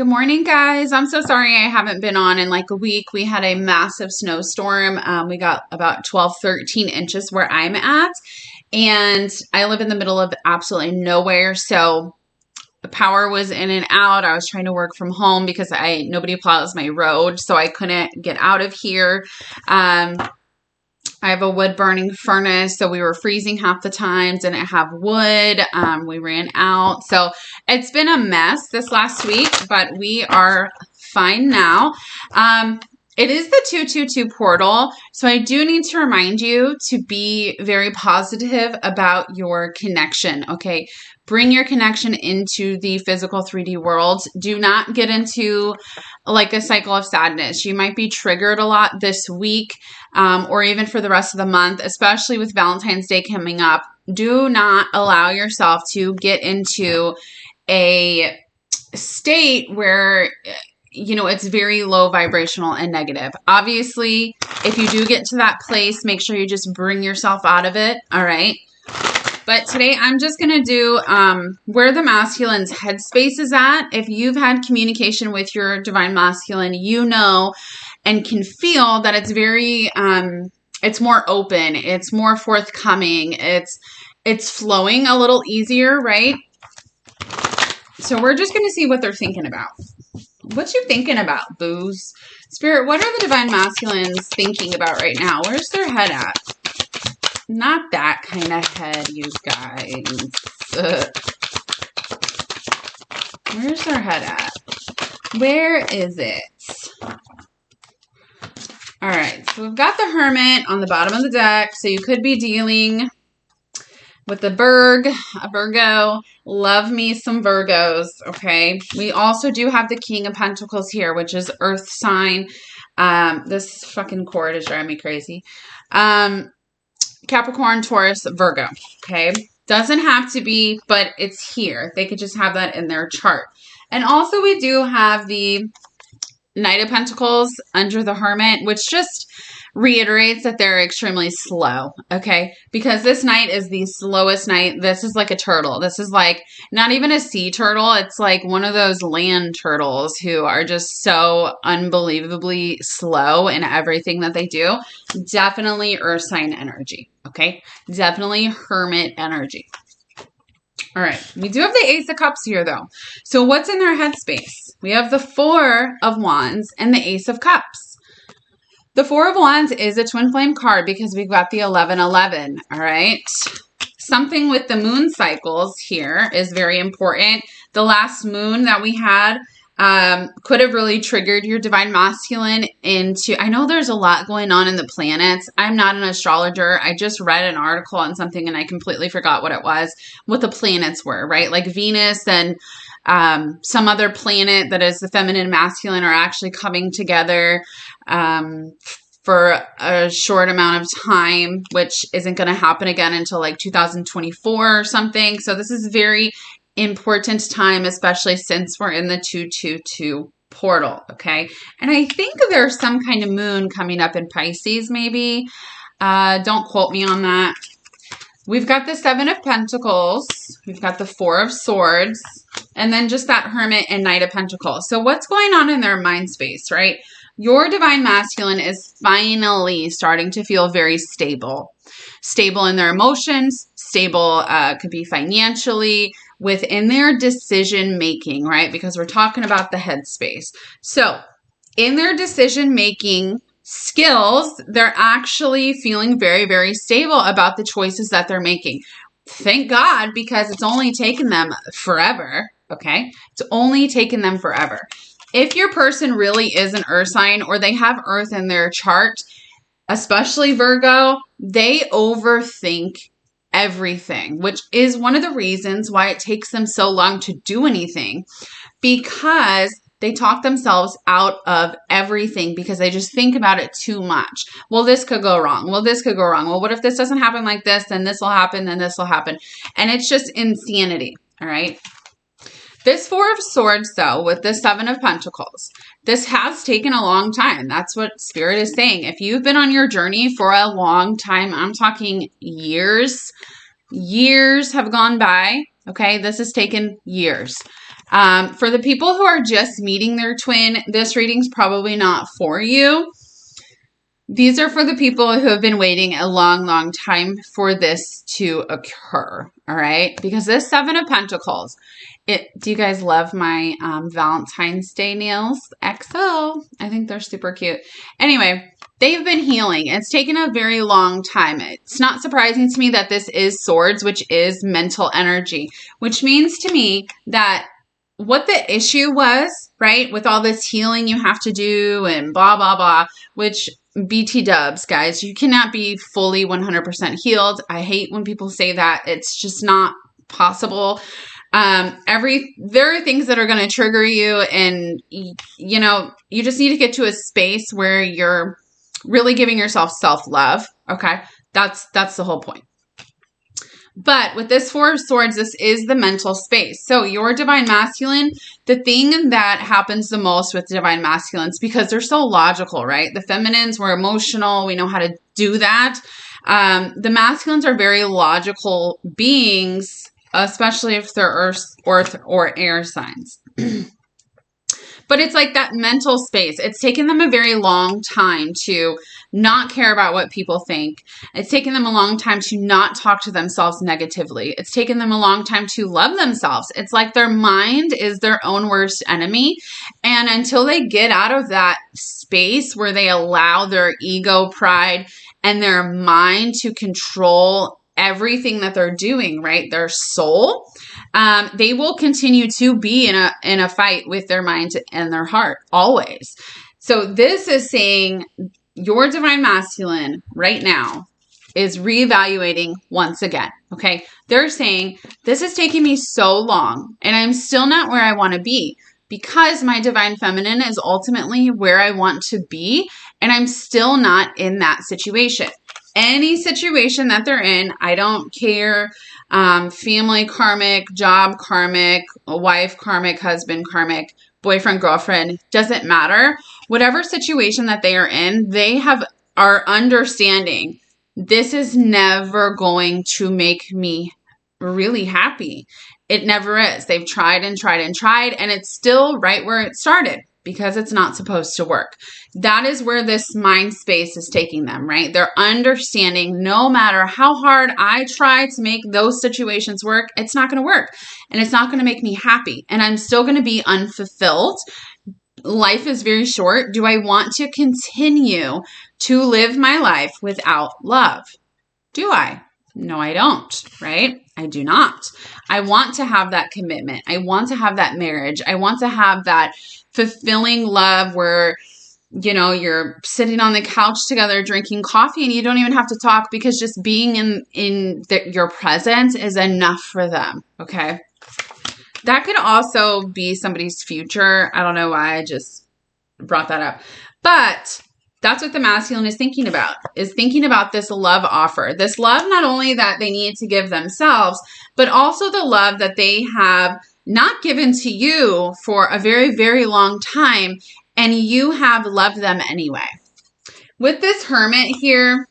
Good morning, guys. I'm so sorry I haven't been on in like a week. We had a massive snowstorm. We got about 12, 13 inches where I'm at. And I live in the middle of absolutely nowhere. So the power was in and out. I was trying to work from home because nobody plows my road. So I couldn't get out of here. I have a wood burning furnace, so we were freezing half the time, didn't have wood. We ran out. So it's been a mess this last week, but we are fine now. It is the 222 portal, so I do need to remind you to be very positive about your connection, okay? Bring your connection into the physical 3D world. Do not get into like a cycle of sadness. You might be triggered a lot this week or even for the rest of the month, especially with Valentine's Day coming up. Do not allow yourself to get into a state where it's very low vibrational and negative. Obviously, if you do get to that place, make sure you just bring yourself out of it. All right. But today I'm just going to do where the masculine's headspace is at. If you've had communication with your divine masculine, you know and can feel that it's very, it's more open. It's more forthcoming. It's flowing a little easier, right? So we're just going to see what they're thinking about. What you thinking about, booze? Spirit, what are the divine masculines thinking about right now? Where's their head at? Not that kind of head, you guys. Where's their head at? Where is it? All right, so we've got the Hermit on the bottom of the deck. So you could be dealing with the a Virgo. Love me some Virgos, okay? We also do have the King of Pentacles here, which is Earth sign. This fucking cord is driving me crazy. Capricorn, Taurus, Virgo, okay? Doesn't have to be, but it's here. They could just have that in their chart. And also we do have the Knight of Pentacles under the Hermit, which just reiterates that they're extremely slow, okay? Because this knight is the slowest knight. This is like a turtle. This is like not even a sea turtle. It's like one of those land turtles who are just so unbelievably slow in everything that they do. Definitely earth sign energy, okay? Definitely Hermit energy. All right, we do have the Ace of Cups here, though. So what's in their headspace? We have the Four of Wands and the Ace of Cups. The Four of Wands is a twin flame card because we've got the 11-11, all right? Something with the moon cycles here is very important. The last moon that we had could have really triggered your divine masculine into, I know there's a lot going on in the planets. I'm not an astrologer. I just read an article on something and I completely forgot what it was, what the planets were, right? Like Venus and some other planet that is the feminine and masculine are actually coming together for a short amount of time, which isn't going to happen again until like 2024 or something. So this is very important time, especially since we're in the 222 portal, okay? And I think there's some kind of moon coming up in Pisces, maybe. Don't quote me on that. We've got the Seven of Pentacles. We've got the Four of Swords. And then just that Hermit and Knight of Pentacles. So what's going on in their mind space, right? Your divine masculine is finally starting to feel very stable. Stable in their emotions. Stable could be financially, within their decision making, right? Because we're talking about the headspace. So in their decision making skills, they're actually feeling very, very stable about the choices that they're making. Thank God, because it's only taken them forever, okay? It's only taken them forever. If your person really is an earth sign or they have earth in their chart, especially Virgo, they overthink everything, which is one of the reasons why it takes them so long to do anything, because they talk themselves out of everything because they just think about it too much. Well, this could go wrong. Well, this could go wrong. Well, what if this doesn't happen like this? Then this will happen. Then this will happen. And it's just insanity. All right. This Four of Swords, though, with the Seven of Pentacles, this has taken a long time. That's what Spirit is saying. If you've been on your journey for a long time, I'm talking years have gone by. Okay. This has taken years. For the people who are just meeting their twin, this reading's probably not for you. These are for the people who have been waiting a long, long time for this to occur, all right? Because this Seven of Pentacles, do you guys love my Valentine's Day nails? XO. I think they're super cute. Anyway, they've been healing. It's taken a very long time. It's not surprising to me that this is swords, which is mental energy, which means to me that what the issue was, right, with all this healing you have to do and blah, blah, blah, which BT dubs, guys, you cannot be fully 100% healed. I hate when people say that. It's just not possible. There are things that are going to trigger you, and you know, you just need to get to a space where you're really giving yourself self-love. Okay. That's the whole point. But with this Four of Swords, this is the mental space. So your Divine Masculine, the thing that happens the most with Divine Masculines, because they're so logical, right? The Feminines, we're emotional. We know how to do that. The Masculines are very logical beings, especially if they're Earth or air signs. But it's like that mental space. It's taken them a very long time to not care about what people think. It's taken them a long time to not talk to themselves negatively. It's taken them a long time to love themselves. It's like their mind is their own worst enemy. And until they get out of that space where they allow their ego, pride, and their mind to control everything that they're doing, right? Their soul, they will continue to be in a fight with their mind and their heart always. So this is saying your Divine Masculine right now is reevaluating once again. Okay. They're saying this is taking me so long and I'm still not where I want to be, because my Divine Feminine is ultimately where I want to be. And I'm still not in that situation. Any situation that they're in, I don't care, family karmic, job karmic, wife karmic, husband karmic, boyfriend, girlfriend, doesn't matter. Whatever situation that they are in, they are understanding this is never going to make me really happy. It never is. They've tried and tried and tried, and it's still right where it started, because it's not supposed to work. That is where this mind space is taking them, right? They're understanding no matter how hard I try to make those situations work, it's not going to work. And it's not going to make me happy. And I'm still going to be unfulfilled. Life is very short. Do I want to continue to live my life without love? Do I? No, I don't, right? I do not. I want to have that commitment. I want to have that marriage. I want to have that fulfilling love where, you know, you're sitting on the couch together drinking coffee and you don't even have to talk, because just being in your presence is enough for them. Okay. That could also be somebody's future. I don't know why I just brought that up, but that's what the masculine is thinking about this love offer. This love, not only that they need to give themselves, but also the love that they have not given to you for a very, very long time, and you have loved them anyway. With this Hermit here,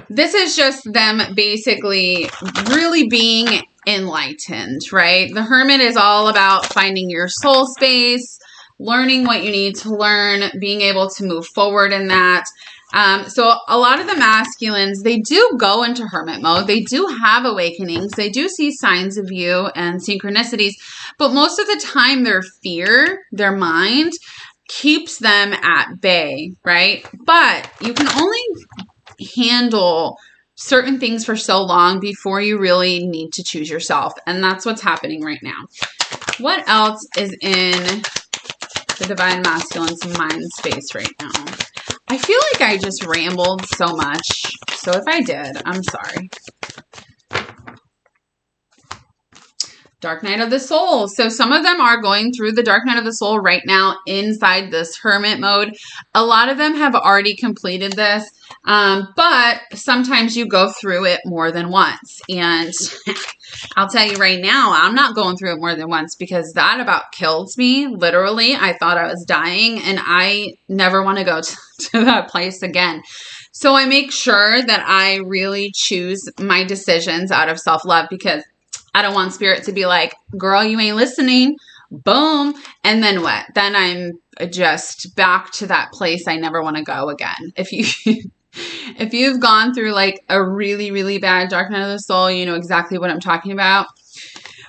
this is just them basically really being enlightened, right? The Hermit is all about finding your soul space, learning what you need to learn, being able to move forward in that. So a lot of the masculines, they do go into hermit mode. They do have awakenings. They do see signs of you and synchronicities, but most of the time their fear, their mind keeps them at bay, right? But you can only handle certain things for so long before you really need to choose yourself. And that's what's happening right now. What else is in the Divine Masculine's mind space right now? I feel like I just rambled so much. So if I did, I'm sorry. Dark Night of the Soul. So some of them are going through the Dark Night of the Soul right now inside this hermit mode. A lot of them have already completed this, but sometimes you go through it more than once. And I'll tell you right now, I'm not going through it more than once, because that about killed me. Literally, I thought I was dying, and I never want to go to that place again. So I make sure that I really choose my decisions out of self-love, because I don't want spirit to be like, girl, you ain't listening. Boom. And then what? Then I'm just back to that place I never want to go again. If you've gone through like a really, really bad dark night of the soul, you know exactly what I'm talking about.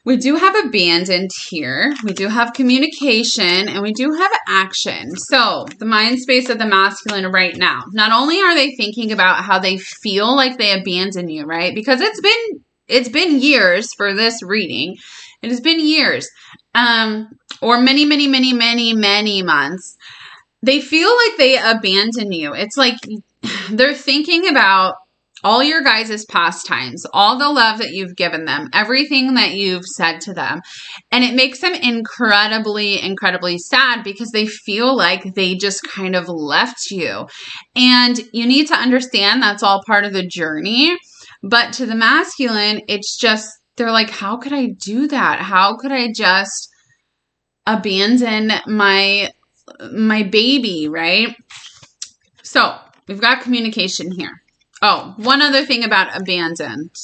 We do have abandoned here. We do have communication, and we do have action. So the mind space of the masculine right now, not only are they thinking about how they feel like they abandon you, right? Because it's been years for this reading. It has been years, or many, many, many, many, many months. They feel like they abandon you. It's like they're thinking about all your guys' pastimes, all the love that you've given them, everything that you've said to them. And it makes them incredibly, incredibly sad because they feel like they just kind of left you. And you need to understand that's all part of the journey. But to the masculine, it's just, they're like, how could I do that? How could I just abandon my baby, right? So we've got communication here. Oh, one other thing about abandoned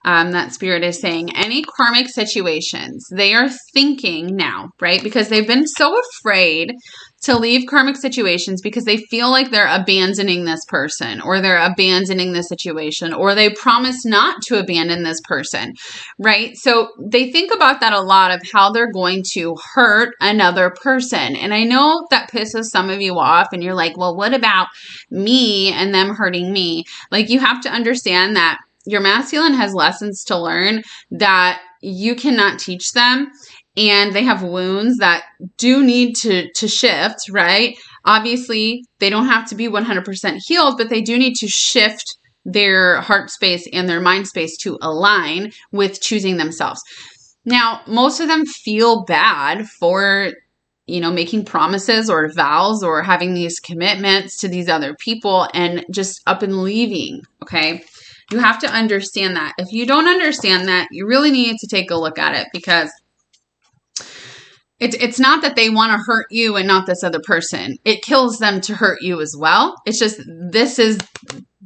that spirit is saying, any karmic situations, they are thinking now, right? Because they've been so afraid to leave karmic situations because they feel like they're abandoning this person, or they're abandoning the situation, or they promise not to abandon this person, right? So they think about that a lot, of how they're going to hurt another person. And I know that pisses some of you off, and you're like, well, what about me and them hurting me? Like, you have to understand that your masculine has lessons to learn that you cannot teach them. And they have wounds that do need to shift, right? Obviously, they don't have to be 100% healed, but they do need to shift their heart space and their mind space to align with choosing themselves. Now, most of them feel bad for, you know, making promises or vows or having these commitments to these other people and just up and leaving, okay? You have to understand that. If you don't understand that, you really need to take a look at it, because it's not that they want to hurt you and not this other person. It kills them to hurt you as well. It's just, this is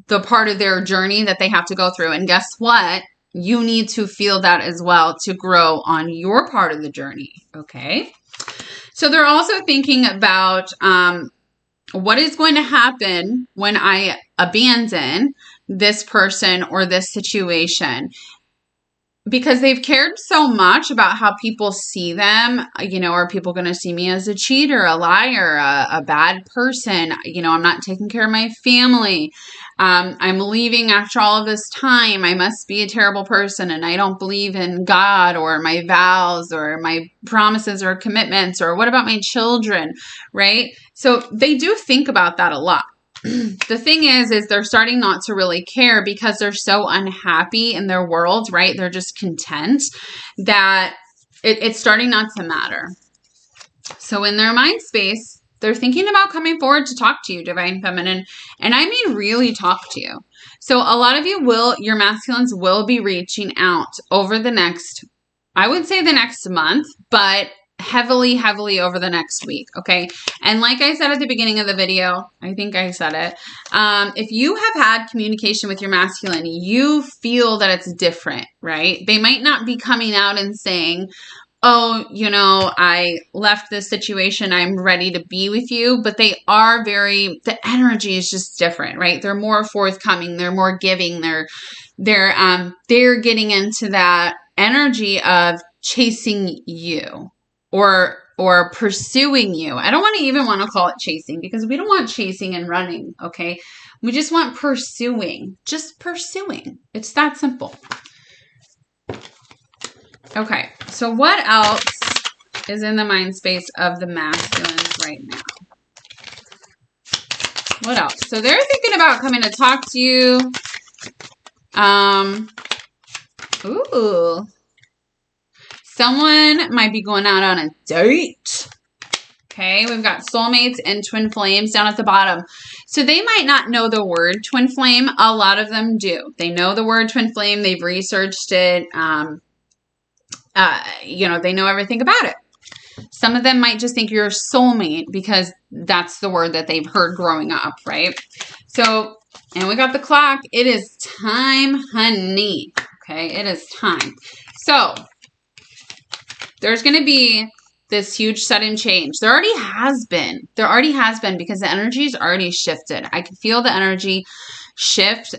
the part of their journey that they have to go through. And guess what? You need to feel that as well to grow on your part of the journey. Okay. So they're also thinking about what is going to happen when I abandon this person or this situation, because they've cared so much about how people see them. You know, are people going to see me as a cheater, a liar, a bad person? You know, I'm not taking care of my family. I'm leaving after all of this time. I must be a terrible person, and I don't believe in God or my vows or my promises or commitments, or what about my children, right? So they do think about that a lot. The thing is they're starting not to really care because they're so unhappy in their world, right? They're just content that it's starting not to matter. So in their mind space, they're thinking about coming forward to talk to you, Divine Feminine. And I mean really talk to you. So a lot of you your masculines will be reaching out over the next, I would say the next month, but heavily over the next week. Okay. And like I said at the beginning of the video, I think I said it. If you have had communication with your masculine, you feel that it's different, right? They might not be coming out and saying, oh, you know, I left this situation, I'm ready to be with you, but they are the energy is just different, right? They're more forthcoming, they're more giving, they're getting into that energy of chasing you. Or pursuing you. I don't even want to call it chasing, because we don't want chasing and running, okay? We just want pursuing. Just pursuing. It's that simple. Okay, so what else is in the mind space of the masculines right now? What else? So they're thinking about coming to talk to you. Someone might be going out on a date. Okay, we've got soulmates and twin flames down at the bottom. So they might not know the word twin flame. A lot of them do. They know the word twin flame. They've researched it. You know, they know everything about it. Some of them might just think you're a soulmate because that's the word that they've heard growing up, right? So, and we got the clock. It is time, honey. Okay, it is time. So there's going to be this huge sudden change. There already has been. There already has been because the energy's already shifted. I can feel the energy shift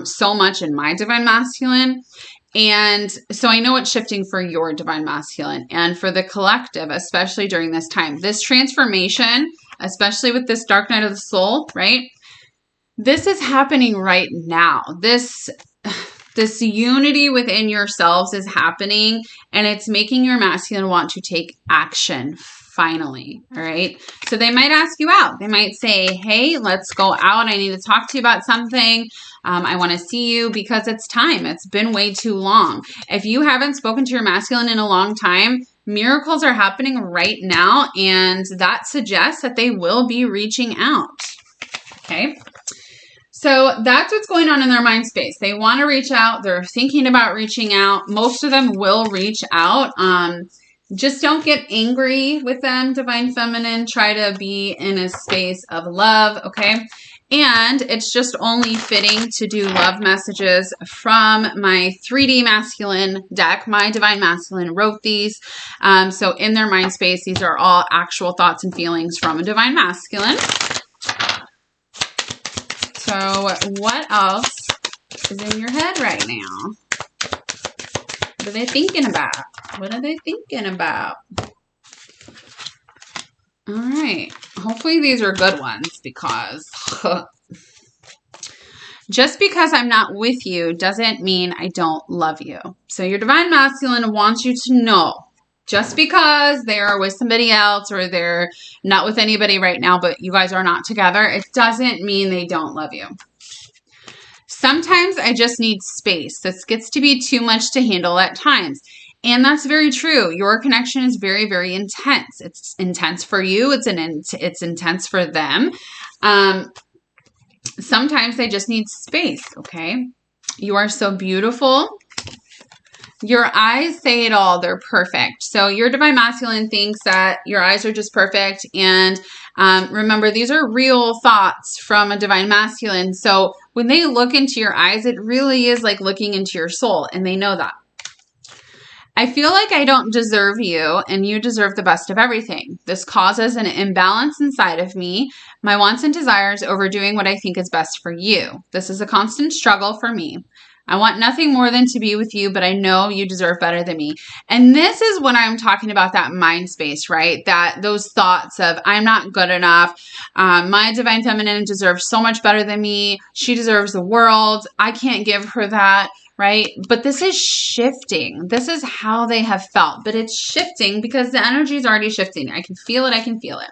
so much in my divine masculine. And so I know it's shifting for your divine masculine and for the collective, especially during this time. This transformation, especially with this dark night of the soul, right? This is happening right now. This unity within yourselves is happening, and it's making your masculine want to take action finally. All right. So they might ask you out. They might say, hey, let's go out. I need to talk to you about something. I want to see you because it's time. It's been way too long. If you haven't spoken to your masculine in a long time, miracles are happening right now. And that suggests that they will be reaching out. Okay. So that's what's going on in their mind space. They want to reach out. They're thinking about reaching out. Most of them will reach out. Just don't get angry with them, Divine Feminine. Try to be in a space of love, okay? And it's just only fitting to do love messages from my 3D Masculine deck. My Divine Masculine wrote these. So in their mind space, these are all actual thoughts and feelings from a Divine Masculine. So what else is in your head right now? What are they thinking about? What are they thinking about? All right. Hopefully these are good ones because just because I'm not with you doesn't mean I don't love you. So your Divine Masculine wants you to know just because they are with somebody else or they're not with anybody right now, but you guys are not together, it doesn't mean they don't love you. Sometimes I just need space. This gets to be too much to handle at times. And that's very true. Your connection is very, very intense. It's intense for you. It's intense for them. Sometimes they just need space, okay? You are so beautiful. Your eyes say it all. They're perfect. So your Divine Masculine thinks that your eyes are just perfect. And remember, these are real thoughts from a Divine Masculine. So when they look into your eyes, it really is like looking into your soul. And they know that. I feel like I don't deserve you and you deserve the best of everything. This causes an imbalance inside of me, my wants and desires overdoing what I think is best for you. This is a constant struggle for me. I want nothing more than to be with you, but I know you deserve better than me. And this is when I'm talking about that mind space, right? That those thoughts of I'm not good enough. My Divine Feminine deserves so much better than me. She deserves the world. I can't give her that. Right? But this is shifting. This is how they have felt, but it's shifting because the energy is already shifting. I can feel it. I can feel it.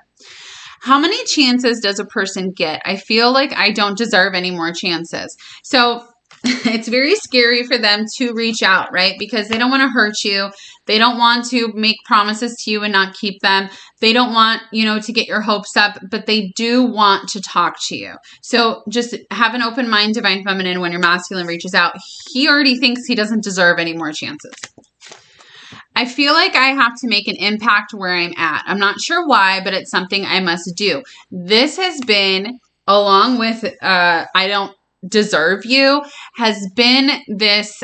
How many chances does a person get? I feel like I don't deserve any more chances. So it's very scary for them to reach out, right? Because they don't want to hurt you. They don't want to make promises to you and not keep them. They don't want, to get your hopes up, but they do want to talk to you. So just have an open mind, Divine Feminine, when your masculine reaches out. He already thinks he doesn't deserve any more chances. I feel like I have to make an impact where I'm at. I'm not sure why, but it's something I must do. This has been, along with I don't deserve you, has been this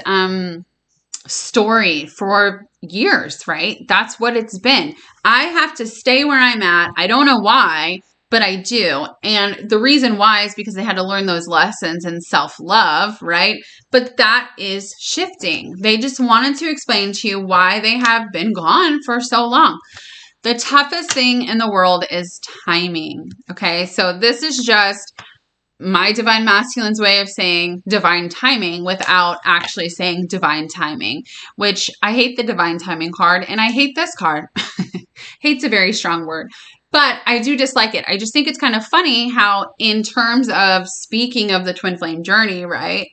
story for years, right? That's what it's been. I have to stay where I'm at. I don't know why, but I do. And the reason why is because they had to learn those lessons in self-love, right? But that is shifting. They just wanted to explain to you why they have been gone for so long. The toughest thing in the world is timing, okay? So this is just my Divine Masculine's way of saying divine timing without actually saying divine timing, which I hate the divine timing card and I hate this card. Hate's a very strong word, but I do dislike it. I just think it's kind of funny how in terms of speaking of the twin flame journey, right?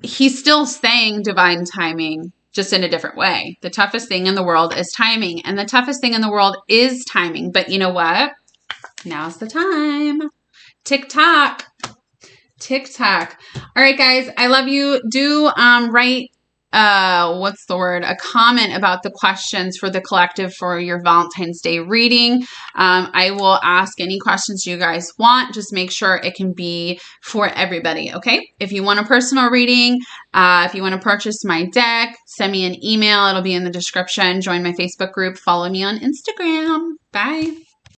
He's still saying divine timing just in a different way. The toughest thing in the world is timing, and the toughest thing in the world is timing. But you know what? Now's the time. TikTok. TikTok. All right, guys. I love you. Do write what's the word? A comment about the questions for the collective for your Valentine's Day reading. I will ask any questions you guys want. Just make sure it can be for everybody, okay? If you want a personal reading, if you want to purchase my deck, send me an email. It'll be in the description. Join my Facebook group. Follow me on Instagram. Bye.